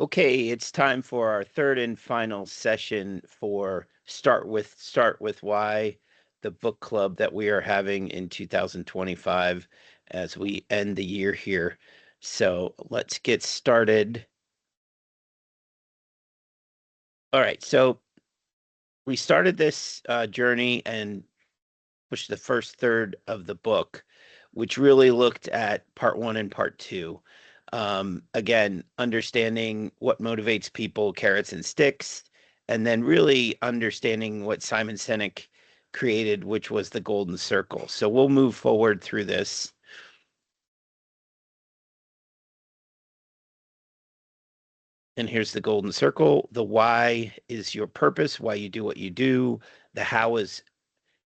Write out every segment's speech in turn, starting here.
Okay, it's time for our third and final session for Start with Why, the book club that we are having in 2025 as we end the year here. So let's get started. All right, so we started this journey and pushed the first third of the book, which really looked at part one and part two. Again, understanding what motivates people, carrots and sticks, and then really understanding what Simon Sinek created, which was the golden circle. So we'll move forward through this. And here's the golden circle. The why is your purpose, why you do what you do. The how is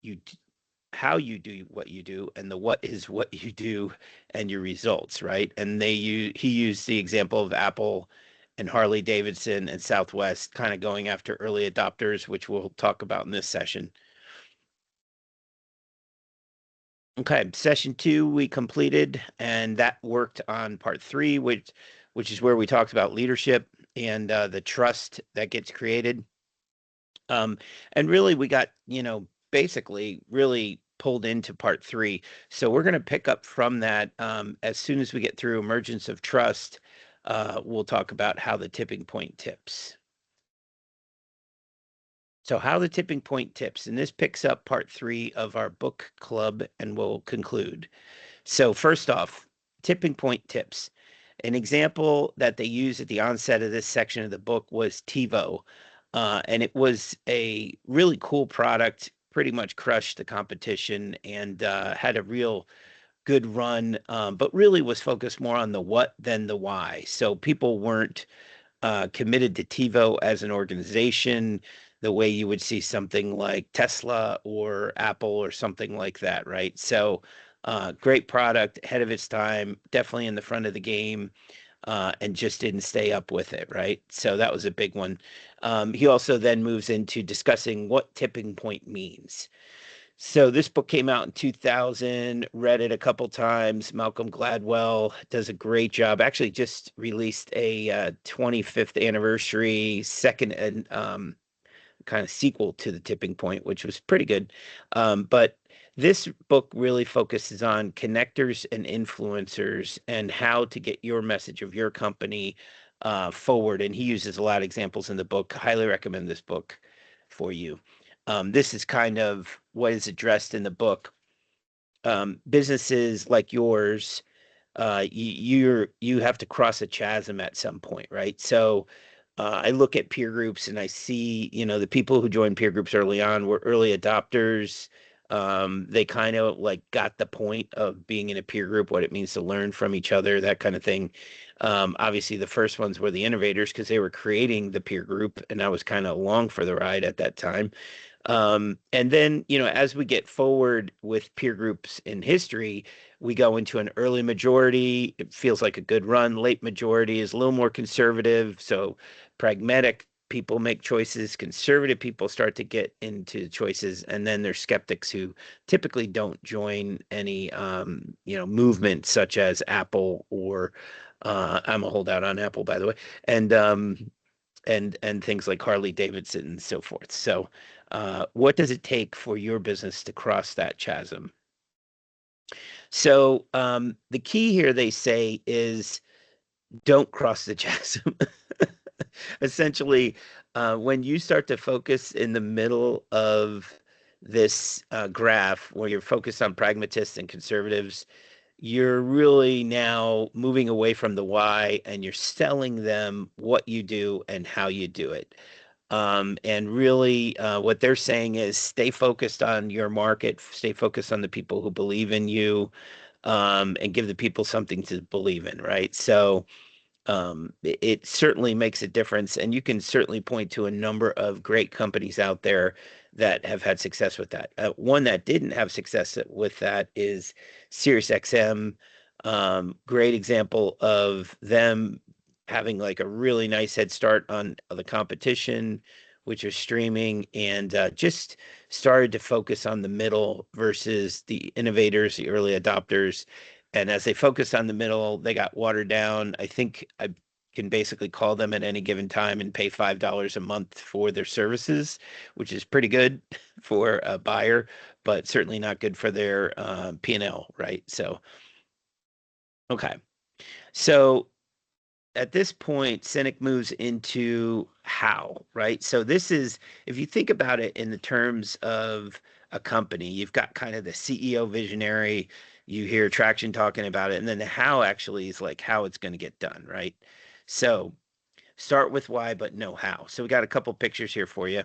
you how you do what you do, and the what is what you do and your results, right? And he used the example of Apple and Harley Davidson and Southwest kind of going after early adopters, which we'll talk about in this session. Okay, session two we completed, and that worked on part three, which is where we talked about leadership and the trust that gets created. And really, we got, basically really pulled into part three. So we're going to pick up from that as soon as we get through emergence of trust. We'll talk about how the tipping point tips. So how the tipping point tips, and this picks up part three of our book club, and we'll conclude. So first off, tipping point tips. An example that they use at the onset of this section of the book was TiVo. And it was a really cool product, pretty much crushed the competition and had a real good run, but really was focused more on the what than the why. So people weren't committed to TiVo as an organization the way you would see something like Tesla or Apple or something like that, right? So great product, ahead of its time, definitely in the front of the game, and just didn't stay up with it, right? So that was a big one. He also then moves into discussing what tipping point means. So this book came out in 2000, read it a couple times. Malcolm Gladwell does a great job. Actually, just released a 25th anniversary second and kind of sequel to The Tipping Point, which was pretty good. But this book really focuses on connectors and influencers and how to get your message of your company forward. And he uses a lot of examples in the book. Highly recommend this book for you. This is kind of what is addressed in the book. Businesses like yours, you have to cross a chasm at some point, right? So I look at peer groups and I see, the people who joined peer groups early on were early adopters. They kind of like got the point of being in a peer group, what it means to learn from each other, that kind of thing. Obviously, the first ones were the innovators because they were creating the peer group, and I was kind of along for the ride at that time. And then, as we get forward with peer groups in history, we go into an early majority. It feels like a good run. Late majority is a little more conservative. So pragmatic people make choices. Conservative people start to get into choices. And then there's skeptics who typically don't join any, movement such as Apple or I'm a holdout on Apple, by the way. And things like Harley Davidson and so forth. So, what does it take for your business to cross that chasm? So, the key here, they say, is don't cross the chasm. Essentially, when you start to focus in the middle of this graph where you're focused on pragmatists and conservatives, you're really now moving away from the why and you're selling them what you do and how you do it. And really, what they're saying is stay focused on your market, stay focused on the people who believe in you, and give the people something to believe in, right? So it certainly makes a difference. And you can certainly point to a number of great companies out there that have had success with that. One that didn't have success with that is SiriusXM. Great example of them having like a really nice head start on the competition, which is streaming, and just started to focus on the middle versus the innovators, the early adopters. And as they focused on the middle, they got watered down. I think can basically call them at any given time and pay $5 a month for their services, which is pretty good for a buyer, but certainly not good for their P&L, right? So, okay. So at this point, Cynic moves into how, right? So this is, if you think about it in the terms of a company, you've got kind of the CEO visionary, you hear Traction talking about it, and then the how actually is like how it's going to get done, right? So start with why, but know how. So we got a couple pictures here for you.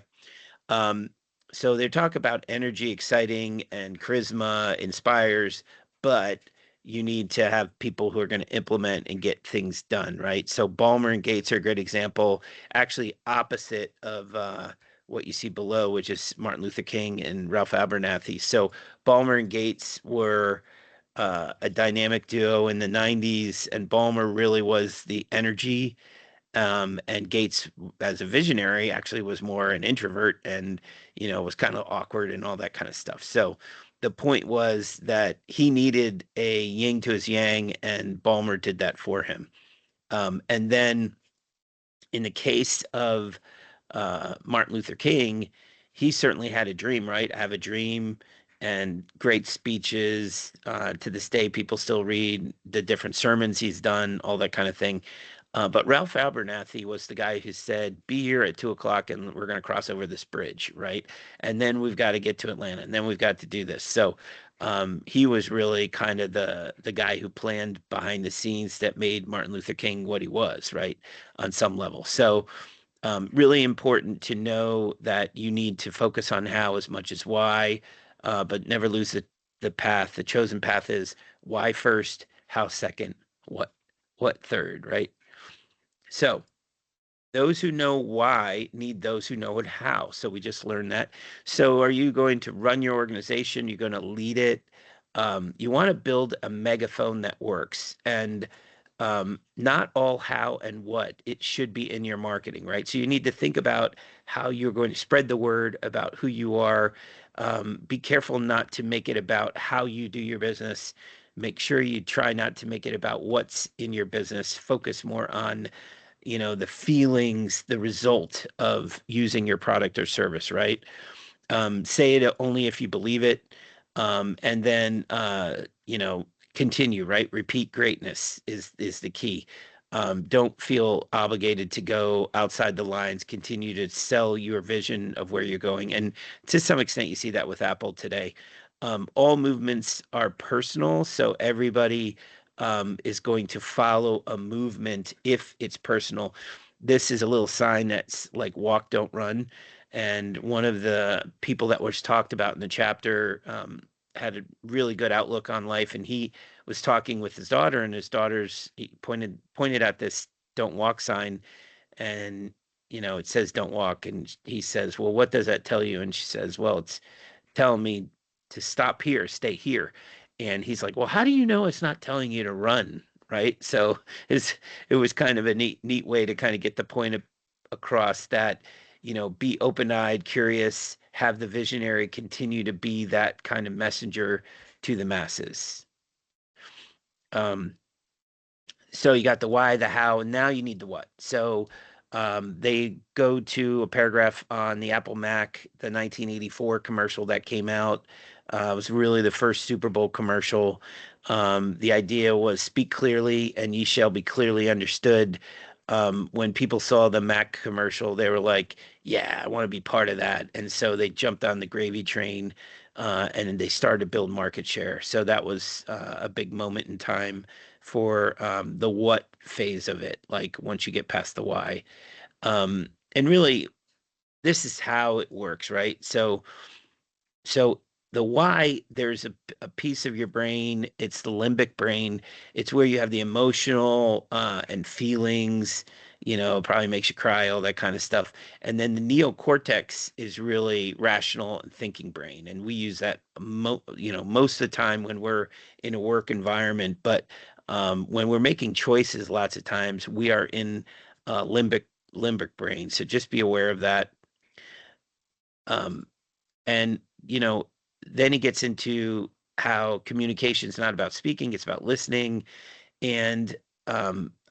Um, so they talk about energy, exciting, and charisma inspires, but you need to have people who are going to implement and get things done, right? So Ballmer and Gates are a great example, actually opposite of what you see below, which is Martin Luther King and Ralph Abernathy. So Ballmer and Gates were a dynamic duo in the 90s, and Ballmer really was the energy, and Gates, as a visionary, actually was more an introvert and, was kind of awkward and all that kind of stuff. So the point was that he needed a yin to his yang, and Ballmer did that for him. And then in the case of Martin Luther King, he certainly had a dream, right? I have a dream, and great speeches. To this day, people still read the different sermons he's done, all that kind of thing. But Ralph Abernathy was the guy who said, "Be here at 2 o'clock, and we're going to cross over this bridge, right? And then we've got to get to Atlanta, and then we've got to do this." So he was really kind of the guy who planned behind the scenes that made Martin Luther King what he was, right, on some level. So really important to know that you need to focus on how as much as why, but never lose the path. The chosen path is why first, how second, what third, right? So those who know why need those who know it how. So we just learned that. So are you going to run your organization? You're going to lead it. You want to build a megaphone that works. And not all how and what it should be in your marketing, right? So you need to think about how you're going to spread the word about who you are. Be careful not to make it about how you do your business. Make sure you try not to make it about what's in your business. Focus more on, the feelings, the result of using your product or service, right? Say it only if you believe it. And then, continue, right? Repeat greatness is the key. Don't feel obligated to go outside the lines. Continue to sell your vision of where you're going. And to some extent, you see that with Apple today. All movements are personal, so everybody is going to follow a movement if it's personal. This is a little sign that's like walk, don't run. And one of the people that was talked about in the chapter had a really good outlook on life, and he was talking with his daughter, and his daughter's he pointed at this "Don't walk" sign, and it says "Don't walk," and he says, "Well, what does that tell you?" And she says, "Well, it's telling me to stop here, stay here." And he's like, "Well, how do you know it's not telling you to run?" Right? So it was kind of a neat way to kind of get the point across that, be open-eyed, curious, have the visionary continue to be that kind of messenger to the masses. Um, so you got the why, the how, and now you need the what. So they go to a paragraph on the Apple Mac, the 1984 commercial that came out. It was really the first Super Bowl commercial. The idea was speak clearly and ye shall be clearly understood. When people saw the Mac commercial, they were like, yeah, I want to be part of that. And so they jumped on the gravy train, and they started to build market share. So that was a big moment in time for the what phase of it, like once you get past the why. And really, this is how it works, right? So the why, there's a piece of your brain, it's the limbic brain. It's where you have the emotional and feelings, probably makes you cry, all that kind of stuff. And then the neocortex is really rational and thinking brain. And we use that most of the time when we're in a work environment. But when we're making choices, lots of times we are in limbic brain. So just be aware of that. Um, and, then he gets into how communication is not about speaking, it's about listening. And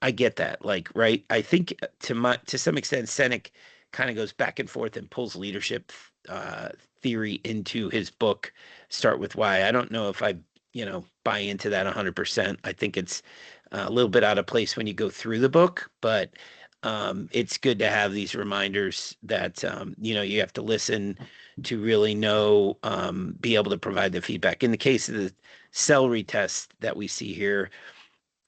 I get that. Like, right. I think to some extent, Seneca kind of goes back and forth and pulls leadership uh, theory into his book, Start with Why. I don't know if I, buy into that 100%. I think it's a little bit out of place when you go through the book, but it's good to have these reminders that, you have to listen to really know, be able to provide the feedback. In the case of the celery test that we see here,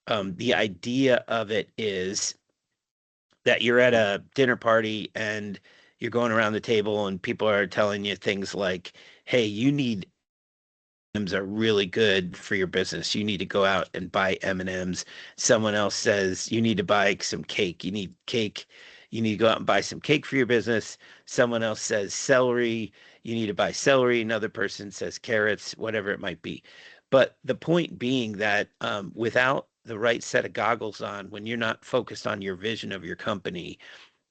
the idea of it is that you're at a dinner party and you're going around the table and people are telling you things like, hey, you need M&Ms are really good for your business. You need to go out and buy M&Ms. Someone else says you need to buy some cake. You need cake. You need to go out and buy some cake for your business. Someone else says celery. You need to buy celery. Another person says carrots, whatever it might be. But the point being that without the right set of goggles on, when you're not focused on your vision of your company,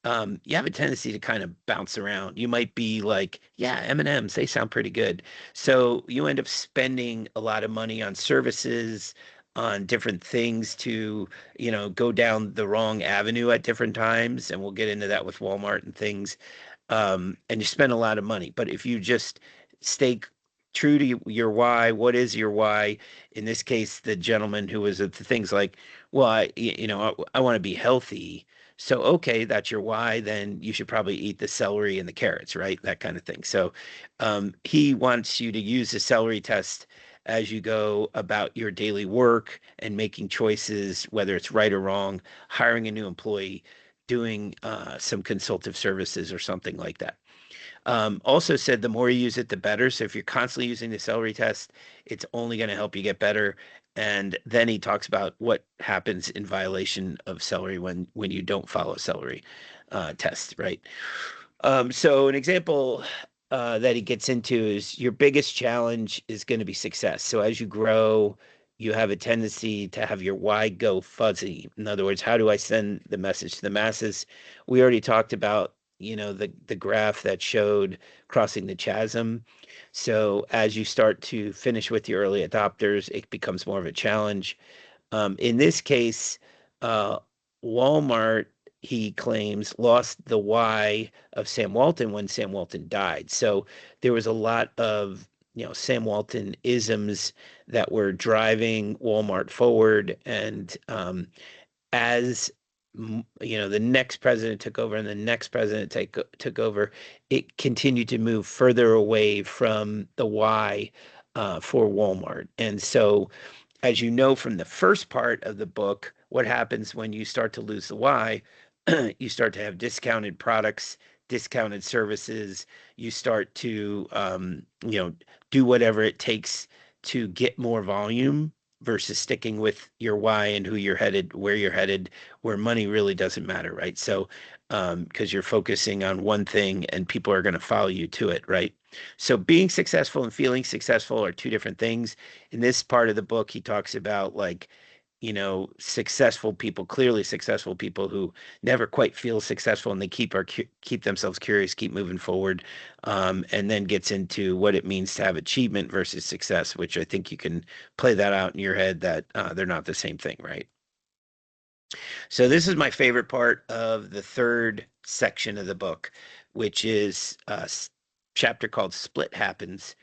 you have a tendency to kind of bounce around. You might be like, yeah, M&Ms, they sound pretty good. So you end up spending a lot of money on services, on different things to, go down the wrong avenue at different times. And we'll get into that with Walmart and things. And you spend a lot of money. But if you just stay true to your why, what is your why? In this case, the gentleman who was at the things like, well, I want to be healthy. So, okay, that's your why. Then you should probably eat the celery and the carrots, right? That kind of thing. So, he wants you to use the celery test as you go about your daily work and making choices, whether it's right or wrong, hiring a new employee, doing some consultative services or something like that. Also said the more you use it, the better. So if you're constantly using the celery test, it's only going to help you get better. And then he talks about what happens in violation of celery when you don't follow celery test, right? So an example that he gets into is your biggest challenge is going to be success. So as you grow, you have a tendency to have your why go fuzzy. In other words, how do I send the message to the masses? We already talked about, the graph that showed crossing the chasm. So as you start to finish with your early adopters, it becomes more of a challenge. In this case, uh, Walmart, he claims, lost the why of Sam Walton when Sam Walton died. So there was a lot of, Sam Walton isms that were driving Walmart forward. And as the next president took over and the next president took over, it continued to move further away from the why for Walmart. And so as you know from the first part of the book, what happens when you start to lose the why, you start to have discounted products, discounted services. You start to, do whatever it takes to get more volume versus sticking with your why and who you're headed, where money really doesn't matter, right? So, because you're focusing on one thing and people are going to follow you to it, right? So being successful and feeling successful are two different things. In this part of the book, he talks about like, successful people, clearly successful people who never quite feel successful and they keep themselves curious, keep moving forward, and then gets into what it means to have achievement versus success, which I think you can play that out in your head that they're not the same thing, right? So this is my favorite part of the third section of the book, which is a chapter called Split Happens.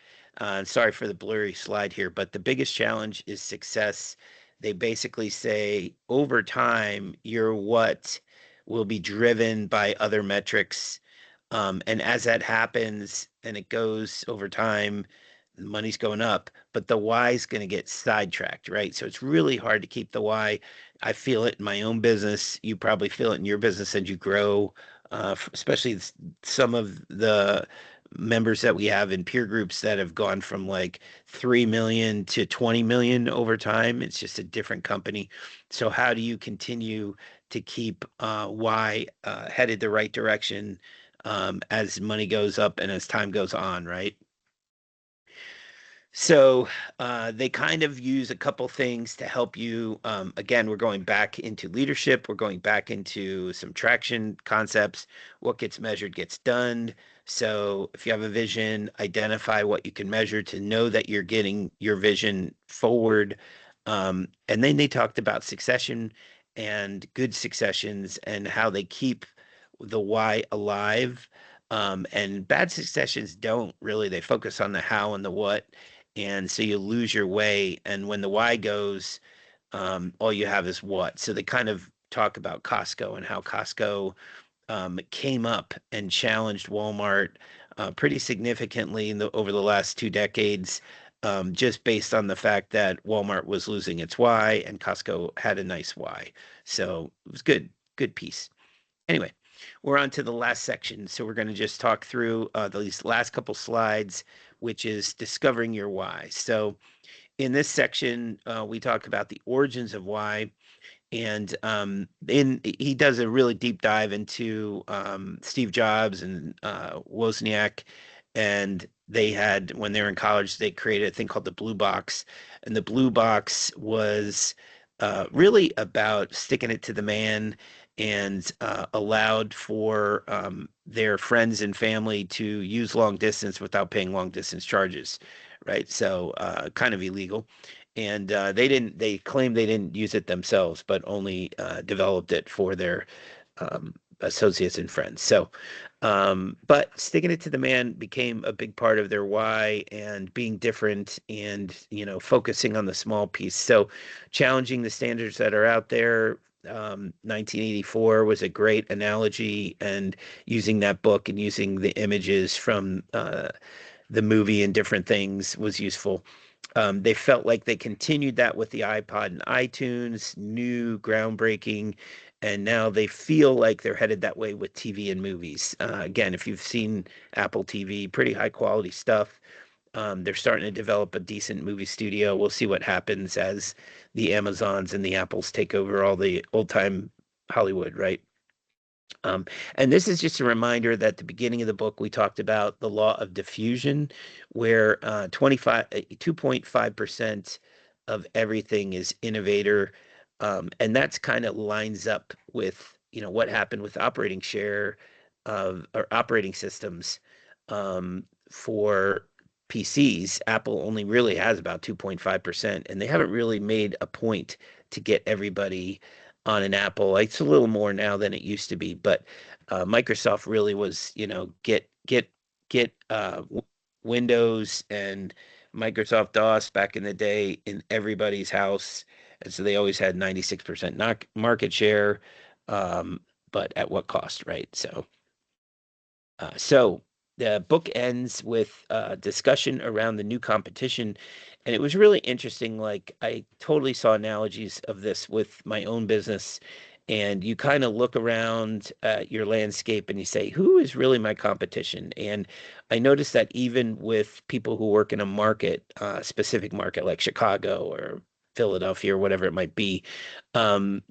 Sorry for the blurry slide here, but the biggest challenge is success. They basically say over time, your what will be driven by other metrics. And as that happens and it goes over time, the money's going up, but the why is going to get sidetracked, right? So it's really hard to keep the why. I feel it in my own business. You probably feel it in your business as you grow, especially some of the members that we have in peer groups that have gone from like 3 million to 20 million over time. It's just a different company. So how do you continue to keep why headed the right direction as money goes up and as time goes on, right? So they kind of use a couple things to help you. Again, we're going back into leadership. We're going back into some traction concepts. What gets measured gets done. So if you have a vision, identify what you can measure to know that you're getting your vision forward. And then they talked about succession and good successions and how they keep the why alive. And bad successions don't really, they focus on the how and the what. And so you lose your way. And when the why goes, all you have is what. So they kind of talk about Costco and how Costco came up and challenged Walmart pretty significantly over the last 2 decades, just based on the fact that Walmart was losing its why and Costco had a nice why. So it was good piece. Anyway, we're on to the last section. So we're going to just talk through these last couple slides, which is discovering your why. So in this section, we talk about the origins of why, and he does a really deep dive into Steve Jobs and Wozniak, and they had, when they were in college, they created a thing called the Blue Box, and the Blue Box was really about sticking it to the man, and allowed for their friends and family to use long distance without paying long distance charges, right? So kind of illegal. And they claimed they didn't use it themselves, but only developed it for their associates and friends. So, but sticking it to the man became a big part of their why, and being different, and, focusing on the small piece. So challenging the standards that are out there. 1984 was a great analogy, and using that book and using the images from the movie and different things was useful. They felt like they continued that with the iPod and iTunes, new, groundbreaking, and now they feel like they're headed that way with TV and movies. Again, if you've seen Apple TV, pretty high quality stuff. They're starting to develop a decent movie studio. We'll see what happens as the Amazons and the Apples take over all the old time Hollywood, right? Um, and this is just a reminder that at the beginning of the book, we talked about the law of diffusion, where 2.5% of everything is innovator. And that's kind of lines up with, what happened with operating share of or operating systems for PCs. Apple only really has about 2.5%, and they haven't really made a point to get everybody on an Apple. It's a little more now than it used to be, but Microsoft really was, get Windows and Microsoft DOS back in the day in everybody's house, and so they always had 96% market share, but at what cost, right? So the book ends with a discussion around the new competition, and it was really interesting. Like, I totally saw analogies of this with my own business, and you kind of look around at your landscape and you say, who is really my competition? And I noticed that even with people who work in a market, specific market like Chicago or Philadelphia or whatever it might be,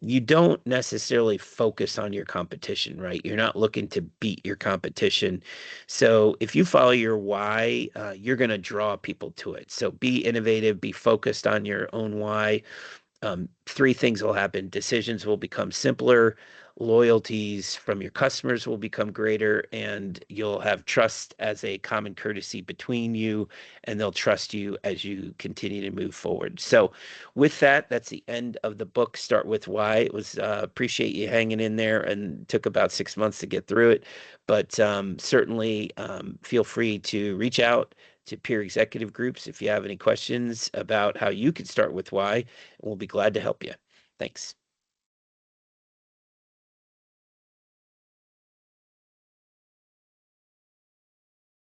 you don't necessarily focus on your competition, right? You're not looking to beat your competition. So if you follow your why, you're going to draw people to it. So be innovative, be focused on your own why. Three things will happen. Decisions will become simpler, loyalties from your customers will become greater, and you'll have trust as a common courtesy between you, and they'll trust you as you continue to move forward. So with that, that's the end of the book, Start With Why. It was appreciate you hanging in there, and took about 6 months to get through it. But certainly feel free to reach out to peer executive groups if you have any questions about how you can start with why, and we'll be glad to help you. Thanks.